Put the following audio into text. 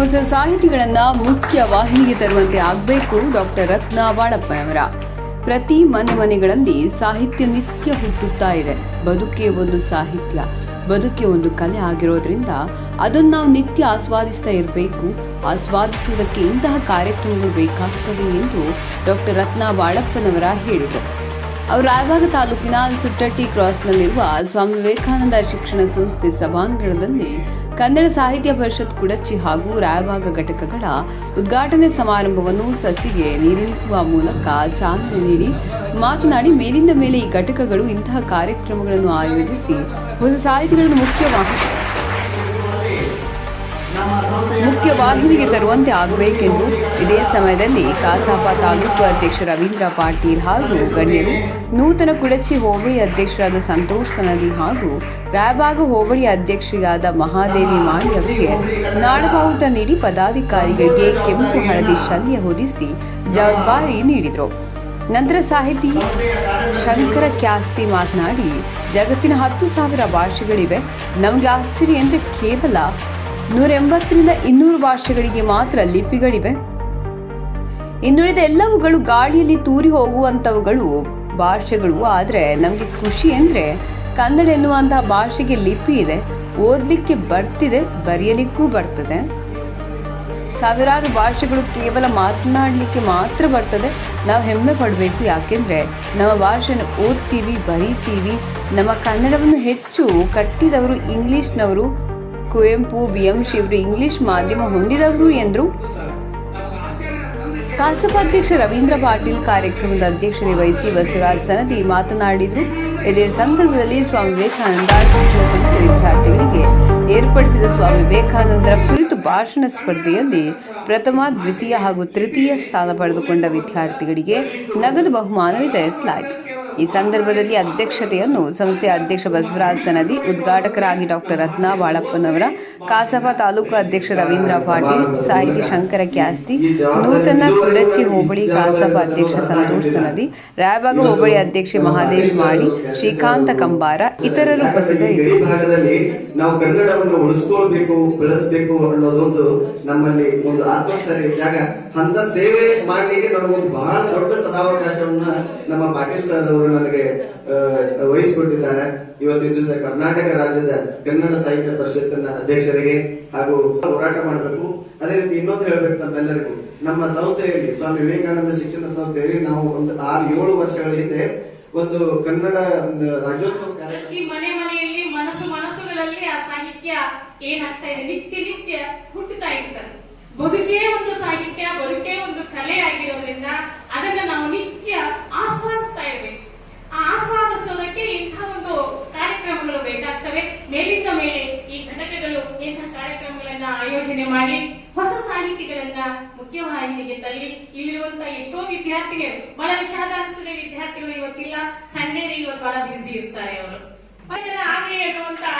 ಹೊಸ ಸಾಹಿತಿಗಳನ್ನು ಮುಖ್ಯ ವಾಹಿನಿಗೆ ತರುವಂತೆ ಆಗಬೇಕು ಡಾಕ್ಟರ್ ರತ್ನ ಬಾಳಪ್ಪನವರ. ಪ್ರತಿ ಮನೆಗಳಲ್ಲಿ ಸಾಹಿತ್ಯ ನಿತ್ಯ ಹುಟ್ಟುತ್ತಾ ಇದೆ. ಬದುಕೆ ಒಂದು ಸಾಹಿತ್ಯ, ಬದುಕೆ ಒಂದು ಕಲೆ ಆಗಿರೋದ್ರಿಂದ ಅದನ್ನು ನಾವು ನಿತ್ಯ ಆಸ್ವಾದಿಸ್ತಾ ಇರಬೇಕು. ಆಸ್ವಾದಿಸುವುದಕ್ಕೆ ಇಂತಹ ಕಾರ್ಯಕ್ರಮಗಳು ಬೇಕಾಗುತ್ತವೆ ಎಂದು ಡಾಕ್ಟರ್ ರತ್ನ ಬಾಳಪ್ಪನವರ ಹೇಳಿದರು. ಅವರು ರಾಯಬಾಗ ತಾಲೂಕಿನ ಸುಟ್ಟಟ್ಟಿ ಕ್ರಾಸ್ನಲ್ಲಿರುವ ಸ್ವಾಮಿ ವಿವೇಕಾನಂದ ಶಿಕ್ಷಣ ಸಂಸ್ಥೆ ಸಭಾಂಗಣದಲ್ಲಿ ಕನ್ನಡ ಸಾಹಿತ್ಯ ಪರಿಷತ್ ಕುಡಚಿ ಹಾಗೂ ರಾಯಬಾಗ ಘಟಕಗಳ ಉದ್ಘಾಟನೆ ಸಮಾರಂಭವನ್ನು ಸಸಿಗೆ ನೀರುಣಿಸುವ ಮೂಲಕ ಚಾಲನೆ ನೀಡಿ ಮಾತನಾಡಿ, ಮೇಲಿಂದ ಮೇಲೆ ಈ ಘಟಕಗಳು ಇಂತಹ ಕಾರ್ಯಕ್ರಮಗಳನ್ನು ಆಯೋಜಿಸಿ ಹೊಸ ಸಾಹಿತಿಗಳನ್ನು ಮುಖ್ಯವಾಹಿನಿಗೆ ತರುವಂತೆ ಆಗಬೇಕೆಂದು ಇದೇ ಸಮಯದಲ್ಲಿ ಕಸಾಪ ತಾಲೂಕು ಅಧ್ಯಕ್ಷ ರವೀಂದ್ರ ಪಾಟೀಲ್ ಹಾಗೂ ಗಣ್ಯರು, ನೂತನ ಕುಡಚಿ ಹೋಬಳಿ ಅಧ್ಯಕ್ಷರಾದ ಸಂತೋಷ್ ಸನದಿ ಹಾಗೂ ರಾಯಬಾಗ ಹೋಬಳಿ ಅಧ್ಯಕ್ಷರಾದ ಮಹಾದೇವಿ ಮಾಡಿ ಅವರಿಗೆ ನಾಡಬಾವುಟ ನೀಡಿ ಪದಾಧಿಕಾರಿಗಳಿಗೆ ಕೆಂಪು ಹಳದಿ ಶಲ್ಯ ಹೊದಿಸಿ ಜವಾಬ್ದಾರಿ ನೀಡಿದರು. ನಂತರ ಸಾಹಿತಿ ಶಂಕರ ಕ್ಯಾಸ್ತಿ ಮಾತನಾಡಿ, ಜಗತ್ತಿನ 10,000 ಭಾಷೆಗಳಿವೆ. ನಮಗೆ ಆಶ್ಚರ್ಯ ಅಂದರೆ ಕೇವಲ 180ರಿಂದ 200 ಭಾಷೆಗಳಿಗೆ ಮಾತ್ರ ಲಿಪಿಗಳಿವೆ. ಇನ್ನುಳಿದ ಎಲ್ಲವುಗಳು ಗಾಳಿಯಲ್ಲಿ ತೂರಿ ಹೋಗುವಂಥವುಗಳು ಭಾಷೆಗಳು. ಆದರೆ ನಮಗೆ ಖುಷಿ ಅಂದರೆ ಕನ್ನಡ ಎನ್ನುವಂತಹ ಭಾಷೆಗೆ ಲಿಪಿ ಇದೆ, ಓದಲಿಕ್ಕೆ ಬರ್ತಿದೆ, ಬರೆಯಲಿಕ್ಕೂ ಬರ್ತದೆ. ಸಾವಿರಾರು ಭಾಷೆಗಳು ಕೇವಲ ಮಾತನಾಡಲಿಕ್ಕೆ ಮಾತ್ರ ಬರ್ತದೆ. ನಾವು ಹೆಮ್ಮೆ ಪಡಬೇಕು. ಯಾಕೆಂದರೆ ನಮ್ಮ ಭಾಷೆಯನ್ನು ಓದ್ತೀವಿ, ಬರೀತೀವಿ. ನಮ್ಮ ಕನ್ನಡವನ್ನು ಹೆಚ್ಚು ಕಟ್ಟಿದವರು ಇಂಗ್ಲಿಷ್ನವರು. ಕುವೆಂಪು, BMC ಇವರು ಇಂಗ್ಲಿಷ್ ಮಾಧ್ಯಮ ಹೊಂದಿದವರು ಎಂದರು. ಕಸಾಪ ಅಧ್ಯಕ್ಷ ರವೀಂದ್ರ ಪಾಟೀಲ್ ಕಾರ್ಯಕ್ರಮದ ಅಧ್ಯಕ್ಷತೆ ವಹಿಸಿ ಬಸವರಾಜ್ ಸನದಿ ಮಾತನಾಡಿದರು. ಇದೇ ಸಂದರ್ಭದಲ್ಲಿ ಸ್ವಾಮಿ ವಿವೇಕಾನಂದ ಶಿಕ್ಷಣ ಸಂಸ್ಥೆ ವಿದ್ಯಾರ್ಥಿಗಳಿಗೆ ಏರ್ಪಡಿಸಿದ ಸ್ವಾಮಿ ವಿವೇಕಾನಂದರ ಕುರಿತು ಭಾಷಣ ಸ್ಪರ್ಧೆಯಲ್ಲಿ ಪ್ರಥಮ, ದ್ವಿತೀಯ ಹಾಗೂ ತೃತೀಯ ಸ್ಥಾನ ಪಡೆದುಕೊಂಡ ವಿದ್ಯಾರ್ಥಿಗಳಿಗೆ ನಗದು ಬಹುಮಾನ ವಿತರಿಸಲಾಯಿತು. ಈ ಸಂದರ್ಭದಲ್ಲಿ ಅಧ್ಯಕ್ಷತೆಯನ್ನು ಸಂಸ್ಥೆಯ ಅಧ್ಯಕ್ಷ ಬಸವರಾಜ್ ಸನದಿ, ಉದ್ಘಾಟಕರಾಗಿ ಡಾಕ್ಟರ್ ರತ್ನ ಬಾಳಪ್ಪನವರ, ಕಸಾಪ ತಾಲೂಕು ಅಧ್ಯಕ್ಷ ರವೀಂದ್ರ ಪಾಟೀಲ್, ಸಾಹಿತಿ ಶಂಕರ ಕ್ಯಾಸ್ತಿ, ನೂತನ ಕುಡಚಿ ಹೋಬಳಿ ಕಸಾಪ ಅಧ್ಯಕ್ಷ ಸಂತೋಷ್ ಸನದಿ, ರಾಯಬಾಗ ಹೋಬಳಿ ಅಧ್ಯಕ್ಷೆ ಮಹಾದೇವಿ ಮಾಡಿ, ಶ್ರೀಕಾಂತ ಕಂಬಾರ ಇತರರು ಉಪಸ್ಥಿತರಿದ್ದರು. ನಾವು ಕನ್ನಡವನ್ನು ಉಳಿಸ್ಕೊಳ್ಬೇಕು, ಬೆಳೆಸಬೇಕು ಅನ್ನೋದೊಂದು ನಮ್ಮಲ್ಲಿ ಒಂದು ಆತ್ಮಸ್ಥೈರ್ಯ ಇದ್ದಾಗ ಅಂತ ಸೇವೆ ಮಾಡಲಿಕ್ಕೆ ನನಗೊಂದು ಬಹಳ ದೊಡ್ಡ ಸದಾವಕಾಶವನ್ನ ನಮ್ಮ ಪಾಟೀಲ್ ಸರ್ ಅವರು ನನಗೆ ವಹಿಸಿಕೊಟ್ಟಿದ್ದಾರೆ. ಇವತ್ತಿನ ದಿವಸ ಕರ್ನಾಟಕ ರಾಜ್ಯದ ಕನ್ನಡ ಸಾಹಿತ್ಯ ಪರಿಷತ್ತಿನ ಅಧ್ಯಕ್ಷರಿಗೆ ಹಾಗೂ ಹೋರಾಟ ಮಾಡಬೇಕು. ಅದೇ ರೀತಿ ಇನ್ನೊಂದು ಹೇಳ್ಬೇಕು ತಮ್ಮೆಲ್ಲರಿಗೂ, ನಮ್ಮ ಸಂಸ್ಥೆಯಲ್ಲಿ ಸ್ವಾಮಿ ವಿವೇಕಾನಂದ ಶಿಕ್ಷಣ ಸಂಸ್ಥೆಯಲ್ಲಿ ನಾವು ಒಂದು 6-7 ವರ್ಷಗಳ ಹಿಂದೆ ಒಂದು ಕನ್ನಡ ರಾಜ್ಯೋತ್ಸವ ಕಾರ್ಯಕ್ರಮ, ಮನೆಯಲ್ಲಿ ಮನಸ್ಸುಗಳಲ್ಲಿ ಆ ಸಾಹಿತ್ಯ ಏನಾಗ್ತಾ ಇದೆ, ನಿತ್ಯ ಹುಟ್ಟುತ್ತಾ ಇರ್ತದೆ. ಬದುಕೇ ಒಂದು ಸಾಹಿತ್ಯ, ಬದುಕೇ ಒಂದು ಕಲೆ ಆಗಿರೋದ್ರಿಂದ ಅದನ್ನ ನಾವು ನಿತ್ಯ ಆಸ್ವಾದಿಸ್ತಾ ಇರ್ಬೇಕು. ಆ ಆಸ್ವಾದಿಸೋದಕ್ಕೆ ಇಂತಹ ಒಂದು ಕಾರ್ಯಕ್ರಮಗಳು ಬೇಕಾಗ್ತವೆ. ಮೇಲಿಂದ ಮೇಲೆ ಈ ಘಟಕಗಳು ಇಂತಹ ಕಾರ್ಯಕ್ರಮಗಳನ್ನ ಆಯೋಜನೆ ಮಾಡಿ ಹೊಸ ಸಾಹಿತಿಗಳನ್ನ ಮುಖ್ಯವಾಹಿನಿಗೆ ತರಲಿ. ಇಲ್ಲಿರುವಂತಹ ಎಷ್ಟೋ ವಿದ್ಯಾರ್ಥಿಗಳು ಬಹಳ ವಿಷಾದ ಅನಿಸ್ತದೆ, ವಿದ್ಯಾರ್ಥಿಗಳು ಇವತ್ತಿಲ್ಲ, ಸಂಡೇ ಇವತ್ತು ಬಹಳ ಬ್ಯುಸಿ ಇರ್ತಾರೆ ಅವರು. ಹಾಗೆ ಇರುವಂತಹ